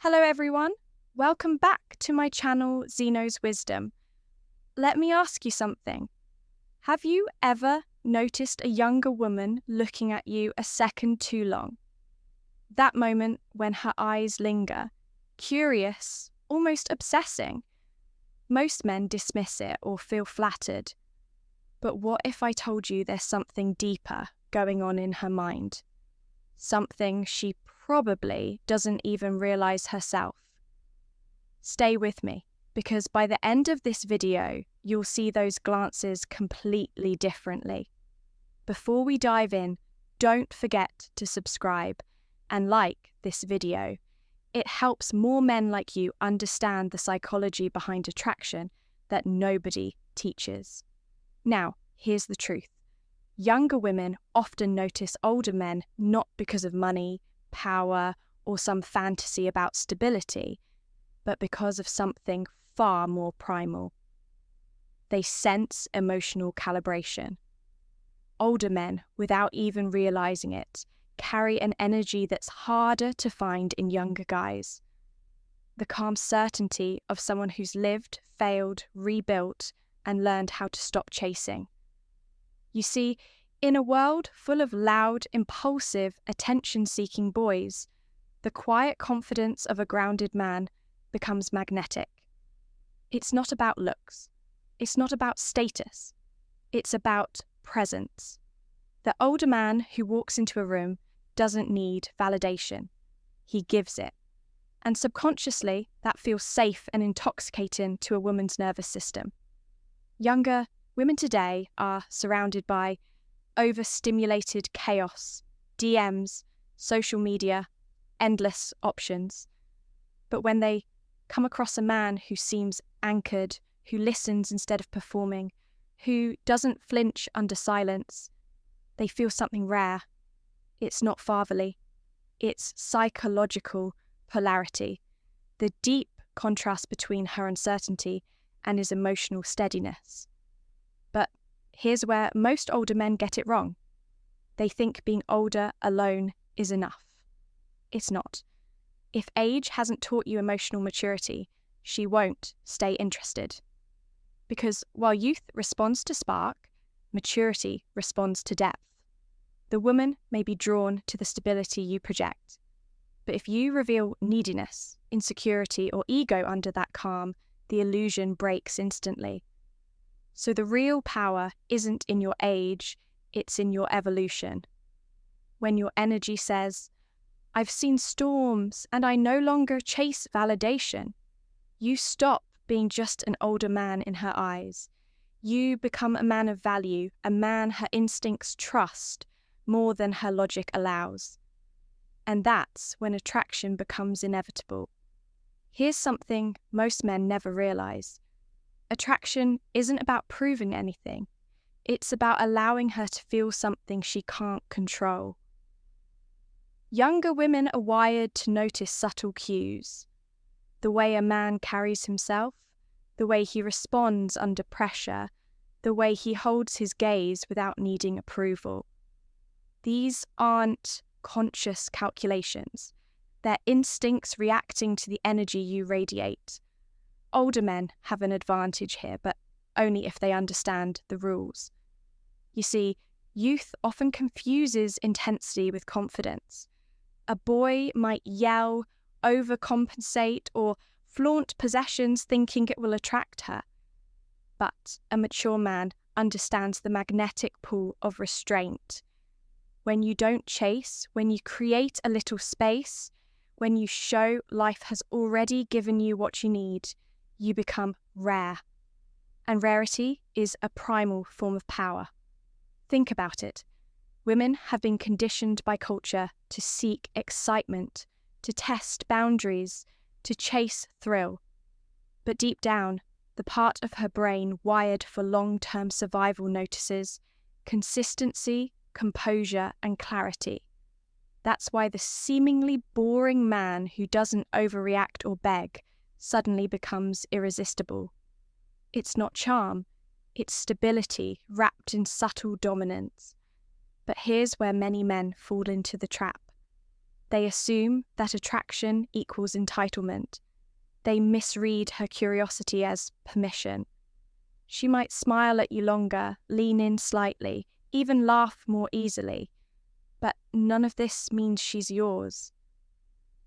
Hello everyone, welcome back to my channel Zeno's Wisdom. Let me ask you something. Have you ever noticed a younger woman looking at you a second too long? That moment when her eyes linger, curious, almost obsessing. Most men dismiss it or feel flattered. But what if I told you there's something deeper going on in her mind? Something she probably doesn't even realize herself. Stay with me, because by the end of this video, you'll see those glances completely differently. Before we dive in, don't forget to subscribe and like this video. It helps more men like you understand the psychology behind attraction that nobody teaches. Now, here's the truth. Younger women often notice older men not because of money, power, or some fantasy about stability, but because of something far more primal. They sense emotional calibration. Older men, without even realizing it, carry an energy that's harder to find in younger guys. The calm certainty of someone who's lived, failed, rebuilt, and learned how to stop chasing. You see, in a world full of loud, impulsive, attention-seeking boys, the quiet confidence of a grounded man becomes magnetic. It's not about looks. It's not about status. It's about presence. The older man who walks into a room doesn't need validation. He gives it. And subconsciously, that feels safe and intoxicating to a woman's nervous system. Younger women today are surrounded by overstimulated chaos, DMs, social media, endless options. But when they come across a man who seems anchored, who listens instead of performing, who doesn't flinch under silence, they feel something rare. It's not fatherly. It's psychological polarity, the deep contrast between her uncertainty and his emotional steadiness. But here's where most older men get it wrong. They think being older alone is enough. It's not. If age hasn't taught you emotional maturity, she won't stay interested. Because while youth responds to spark, maturity responds to depth. The woman may be drawn to the stability you project, but if you reveal neediness, insecurity, or ego under that calm, the illusion breaks instantly. So the real power isn't in your age, it's in your evolution. When your energy says, "I've seen storms and I no longer chase validation," you stop being just an older man in her eyes. You become a man of value, a man her instincts trust more than her logic allows. And that's when attraction becomes inevitable. Here's something most men never realize. Attraction isn't about proving anything. It's about allowing her to feel something she can't control. Younger women are wired to notice subtle cues. The way a man carries himself, the way he responds under pressure, the way he holds his gaze without needing approval. These aren't conscious calculations. They're instincts reacting to the energy you radiate. Older men have an advantage here, but only if they understand the rules. You see, youth often confuses intensity with confidence. A boy might yell, overcompensate, or flaunt possessions thinking it will attract her. But a mature man understands the magnetic pull of restraint. When you don't chase, when you create a little space, when you show life has already given you what you need, you become rare. And rarity is a primal form of power. Think about it. Women have been conditioned by culture to seek excitement, to test boundaries, to chase thrill. But deep down, the part of her brain wired for long-term survival notices consistency, composure, and clarity. That's why the seemingly boring man who doesn't overreact or beg suddenly becomes irresistible. It's not charm, it's stability wrapped in subtle dominance. But here's where many men fall into the trap. They assume that attraction equals entitlement. They misread her curiosity as permission. She might smile at you longer, lean in slightly, even laugh more easily. But none of this means she's yours.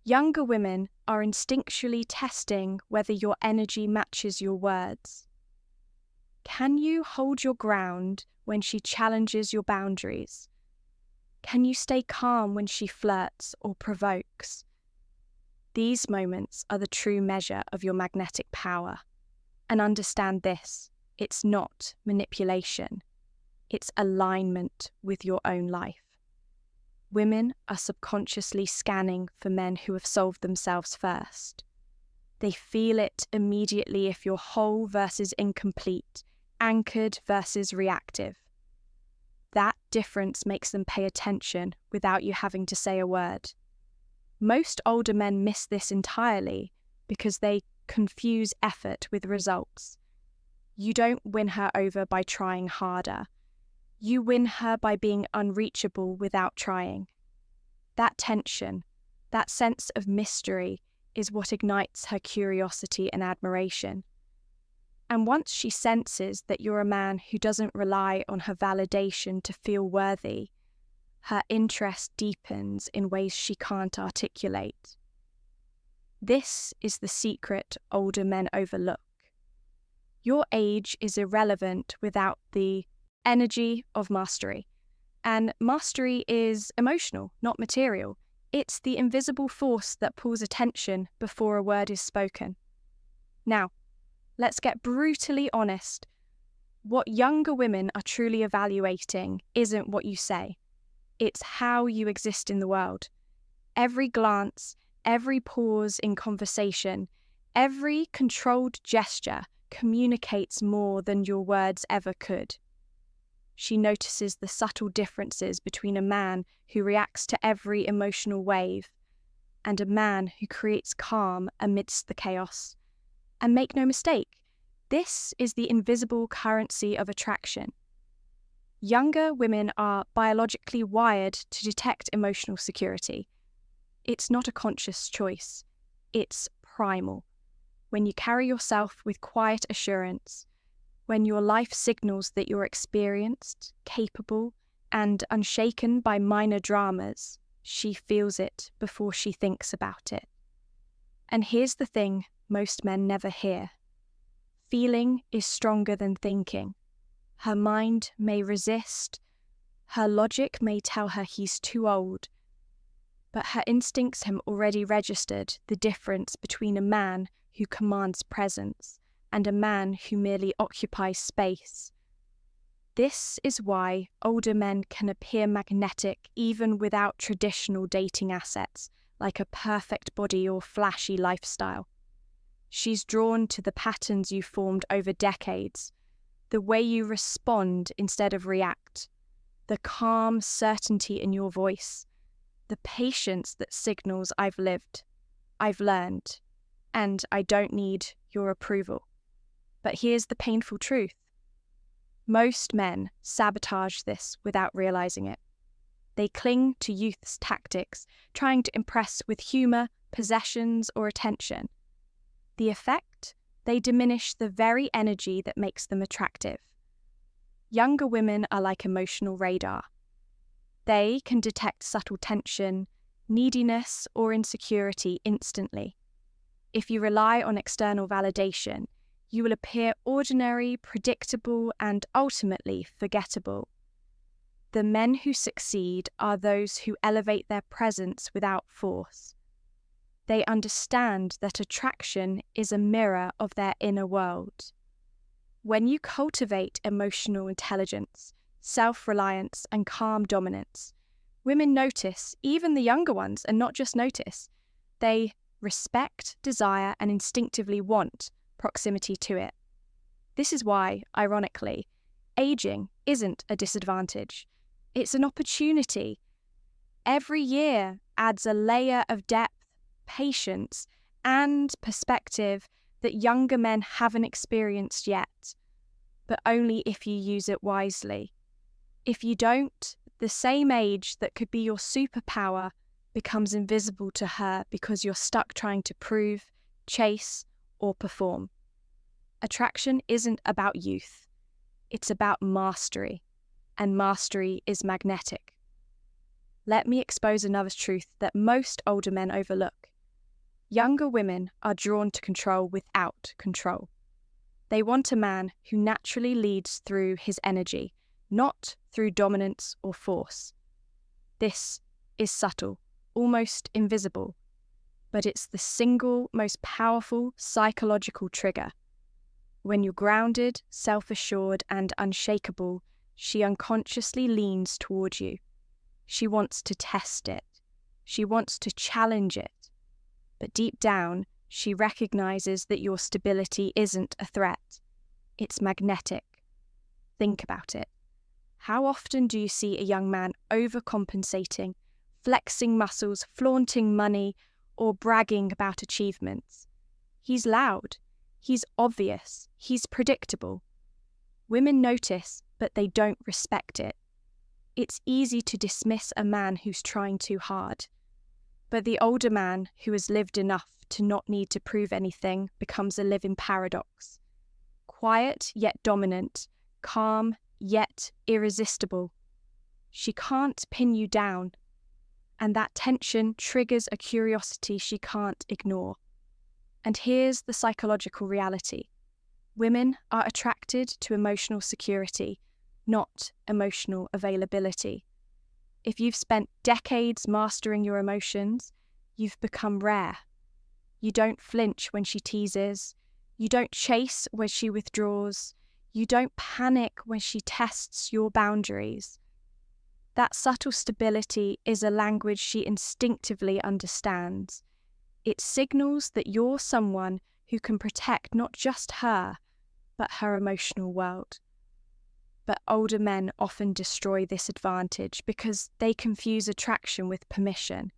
Younger women are instinctually testing whether your energy matches your words. Can you hold your ground when she challenges your boundaries? Can you stay calm when she flirts or provokes? These moments are the true measure of your magnetic power. And understand this, it's not manipulation. It's alignment with your own life. Women are subconsciously scanning for men who have solved themselves first. They feel it immediately if you're whole versus incomplete, anchored versus reactive. That difference makes them pay attention without you having to say a word. Most older men miss this entirely because they confuse effort with results. You don't win her over by trying harder. You win her by being unreachable without trying. That tension, that sense of mystery, is what ignites her curiosity and admiration. And once she senses that you're a man who doesn't rely on her validation to feel worthy, her interest deepens in ways she can't articulate. This is the secret older men overlook. Your age is irrelevant without the energy of mastery. And mastery is emotional, not material. It's the invisible force that pulls attention before a word is spoken. Now, let's get brutally honest. What younger women are truly evaluating isn't what you say. It's how you exist in the world. Every glance, every pause in conversation, every controlled gesture communicates more than your words ever could. She notices the subtle differences between a man who reacts to every emotional wave and a man who creates calm amidst the chaos. And make no mistake, this is the invisible currency of attraction. Younger women are biologically wired to detect emotional security. It's not a conscious choice. It's primal. When you carry yourself with quiet assurance, when your life signals that you're experienced, capable, and unshaken by minor dramas, she feels it before she thinks about it. And here's the thing most men never hear. Feeling is stronger than thinking. Her mind may resist, her logic may tell her he's too old, but her instincts have already registered the difference between a man who commands presence and a man who merely occupies space. This is why older men can appear magnetic even without traditional dating assets, like a perfect body or flashy lifestyle. She's drawn to the patterns you formed over decades, the way you respond instead of react, the calm certainty in your voice, the patience that signals I've lived, I've learned, and I don't need your approval. But here's the painful truth. Most men sabotage this without realizing it. They cling to youth's tactics, trying to impress with humor, possessions, or attention. The effect? They diminish the very energy that makes them attractive. Younger women are like emotional radar. They can detect subtle tension, neediness, or insecurity instantly. If you rely on external validation, you will appear ordinary, predictable, and ultimately forgettable. The men who succeed are those who elevate their presence without force. They understand that attraction is a mirror of their inner world. When you cultivate emotional intelligence, self-reliance, and calm dominance, women notice, even the younger ones, and not just notice. They respect, desire, and instinctively want proximity to it. This is why, ironically, aging isn't a disadvantage. It's an opportunity. Every year adds a layer of depth, patience, and perspective that younger men haven't experienced yet, but only if you use it wisely. If you don't, the same age that could be your superpower becomes invisible to her because you're stuck trying to prove, chase, or perform. Attraction isn't about youth. It's about mastery, and mastery is magnetic. Let me expose another truth that most older men overlook. Younger women are drawn to control without control. They want a man who naturally leads through his energy, not through dominance or force. This is subtle, almost invisible, but it's the single most powerful psychological trigger. When you're grounded, self-assured, and unshakable, she unconsciously leans toward you. She wants to test it. She wants to challenge it. But deep down, she recognizes that your stability isn't a threat. It's magnetic. Think about it. How often do you see a young man overcompensating, flexing muscles, flaunting money, or bragging about achievements? He's loud. He's obvious. He's predictable. Women notice, but they don't respect it. It's easy to dismiss a man who's trying too hard. But the older man who has lived enough to not need to prove anything becomes a living paradox. Quiet yet dominant, calm yet irresistible. She can't pin you down, and that tension triggers a curiosity she can't ignore. And here's the psychological reality. Women are attracted to emotional security, not emotional availability. If you've spent decades mastering your emotions, you've become rare. You don't flinch when she teases. You don't chase when she withdraws. You don't panic when she tests your boundaries. That subtle stability is a language she instinctively understands. It signals that you're someone who can protect not just her, but her emotional world. But older men often destroy this advantage because they confuse attraction with permission.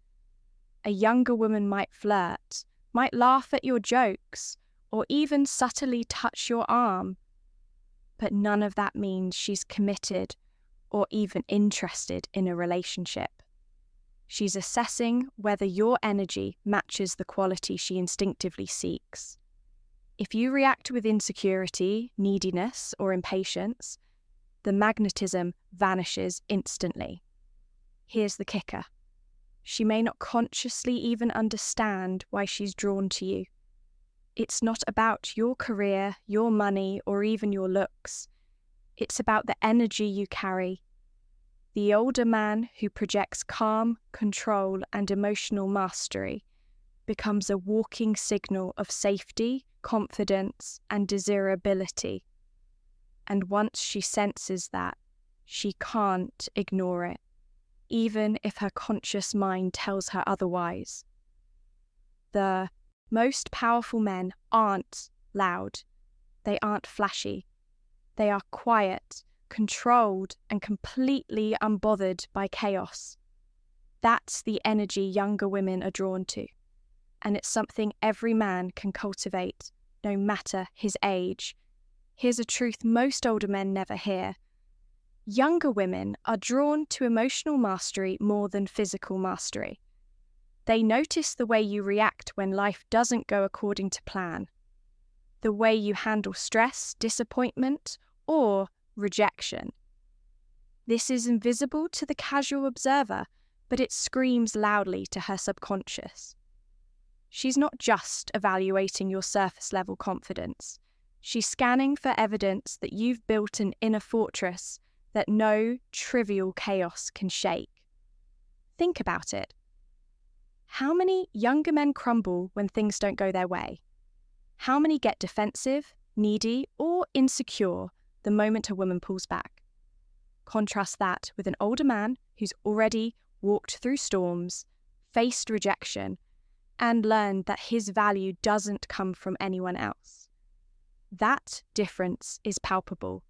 A younger woman might flirt, might laugh at your jokes, or even subtly touch your arm. But none of that means she's committed or even interested in a relationship. She's assessing whether your energy matches the quality she instinctively seeks. If you react with insecurity, neediness, or impatience, the magnetism vanishes instantly. Here's the kicker. She may not consciously even understand why she's drawn to you. It's not about your career, your money, or even your looks. It's about the energy you carry. The older man who projects calm, control, and emotional mastery becomes a walking signal of safety, confidence, and desirability. And once she senses that, she can't ignore it, even if her conscious mind tells her otherwise. The most powerful men aren't loud. They aren't flashy. They are quiet, controlled, and completely unbothered by chaos. That's the energy younger women are drawn to, and it's something every man can cultivate, no matter his age. Here's a truth most older men never hear. Younger women are drawn to emotional mastery more than physical mastery. They notice the way you react when life doesn't go according to plan, the way you handle stress, disappointment, or rejection. This is invisible to the casual observer, but it screams loudly to her subconscious. She's not just evaluating your surface-level confidence. She's scanning for evidence that you've built an inner fortress that no trivial chaos can shake. Think about it. How many younger men crumble when things don't go their way? How many get defensive, needy, or insecure the moment a woman pulls back? Contrast that with an older man who's already walked through storms, faced rejection, and learned that his value doesn't come from anyone else. That difference is palpable.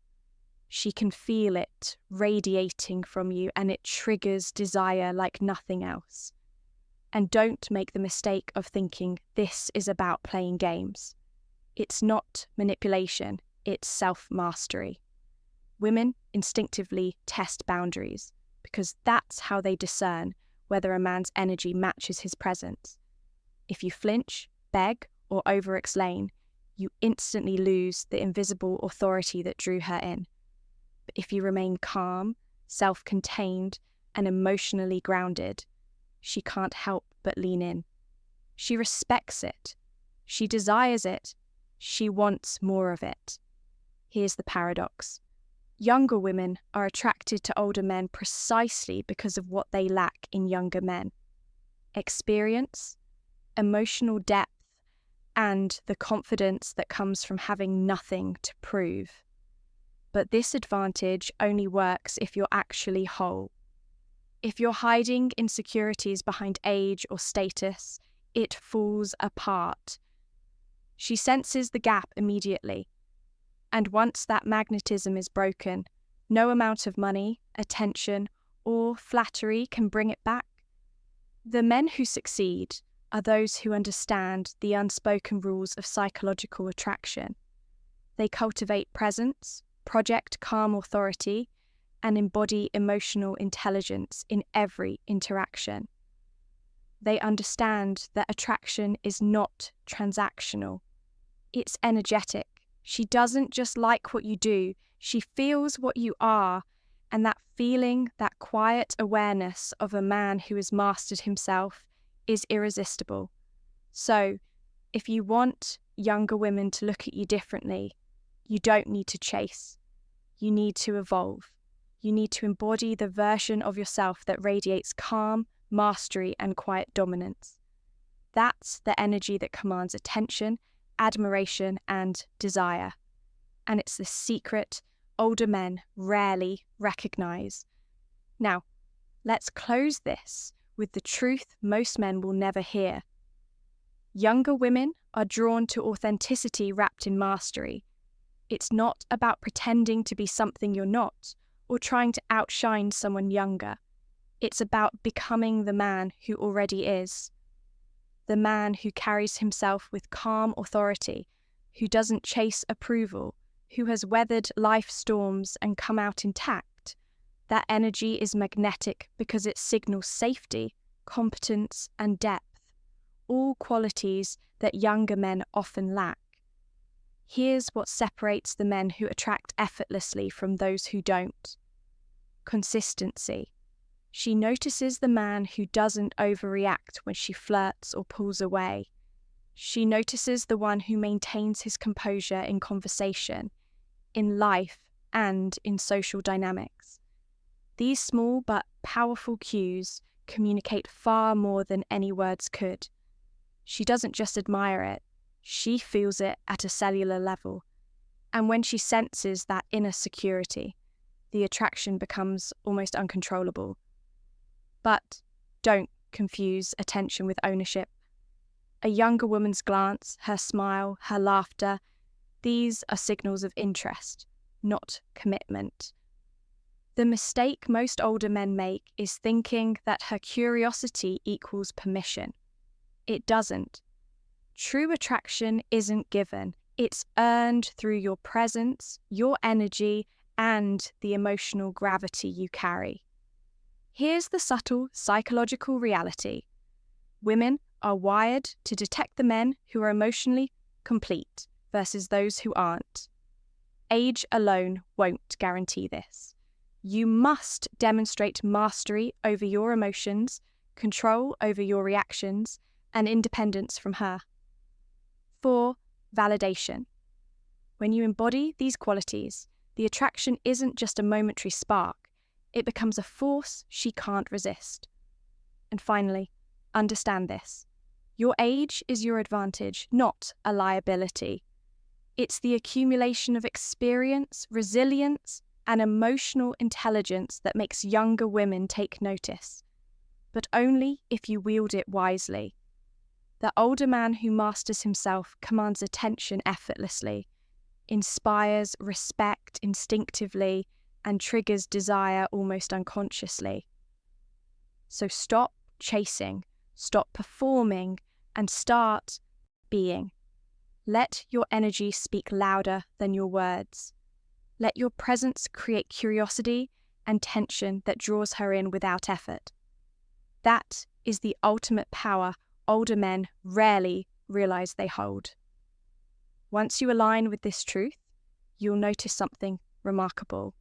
She can feel it radiating from you, and it triggers desire like nothing else. And don't make the mistake of thinking this is about playing games. It's not manipulation, it's self-mastery. Women instinctively test boundaries because that's how they discern whether a man's energy matches his presence. If you flinch, beg, or over-explain, you instantly lose the invisible authority that drew her in. But if you remain calm, self-contained, and emotionally grounded, she can't help but lean in. She respects it. She desires it. She wants more of it. Here's the paradox. Younger women are attracted to older men precisely because of what they lack in younger men: experience, emotional depth, and the confidence that comes from having nothing to prove. But this advantage only works if you're actually whole. If you're hiding insecurities behind age or status, it falls apart. She senses the gap immediately. And once that magnetism is broken, no amount of money, attention, or flattery can bring it back. The men who succeed are those who understand the unspoken rules of psychological attraction. They cultivate presence, project calm authority, and embody emotional intelligence in every interaction. They understand that attraction is not transactional. It's energetic. She doesn't just like what you do, she feels what you are, and that feeling, that quiet awareness of a man who has mastered himself is irresistible. So, if you want younger women to look at you differently, you don't need to chase. You need to evolve. You need to embody the version of yourself that radiates calm, mastery, and quiet dominance. That's the energy that commands attention, admiration, and desire. And it's the secret older men rarely recognize. Now, let's close this with the truth most men will never hear. Younger women are drawn to authenticity wrapped in mastery. It's not about pretending to be something you're not, or trying to outshine someone younger. It's about becoming the man who already is. The man who carries himself with calm authority, who doesn't chase approval, who has weathered life's storms and come out intact. That energy is magnetic because it signals safety, competence, and depth, all qualities that younger men often lack. Here's what separates the men who attract effortlessly from those who don't. Consistency. She notices the man who doesn't overreact when she flirts or pulls away. She notices the one who maintains his composure in conversation, in life, and in social dynamics. These small but powerful cues communicate far more than any words could. She doesn't just admire it, she feels it at a cellular level. And when she senses that inner security, the attraction becomes almost uncontrollable. But don't confuse attention with ownership. A younger woman's glance, her smile, her laughter, these are signals of interest, not commitment. The mistake most older men make is thinking that her curiosity equals permission. It doesn't. True attraction isn't given. It's earned through your presence, your energy, and the emotional gravity you carry. Here's the subtle psychological reality. Women are wired to detect the men who are emotionally complete versus those who aren't. Age alone won't guarantee this. You must demonstrate mastery over your emotions, control over your reactions, and independence from her. 4. Validation. When you embody these qualities, the attraction isn't just a momentary spark, it becomes a force she can't resist. And finally, understand this. Your age is your advantage, not a liability. It's the accumulation of experience, resilience, and emotional intelligence that makes younger women take notice, but only if you wield it wisely. The older man who masters himself commands attention effortlessly, inspires respect instinctively, and triggers desire almost unconsciously. So stop chasing, stop performing, and start being. Let your energy speak louder than your words. Let your presence create curiosity and tension that draws her in without effort. That is the ultimate power older men rarely realize they hold. Once you align with this truth, you'll notice something remarkable.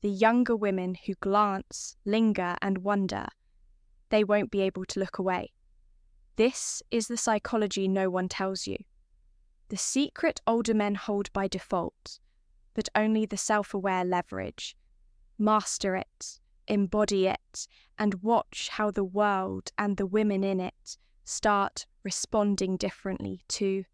The younger women who glance, linger, and wonder, they won't be able to look away. This is the psychology no one tells you. The secret older men hold by default, but only the self-aware leverage. Master it, embody it, and watch how the world and the women in it start responding differently to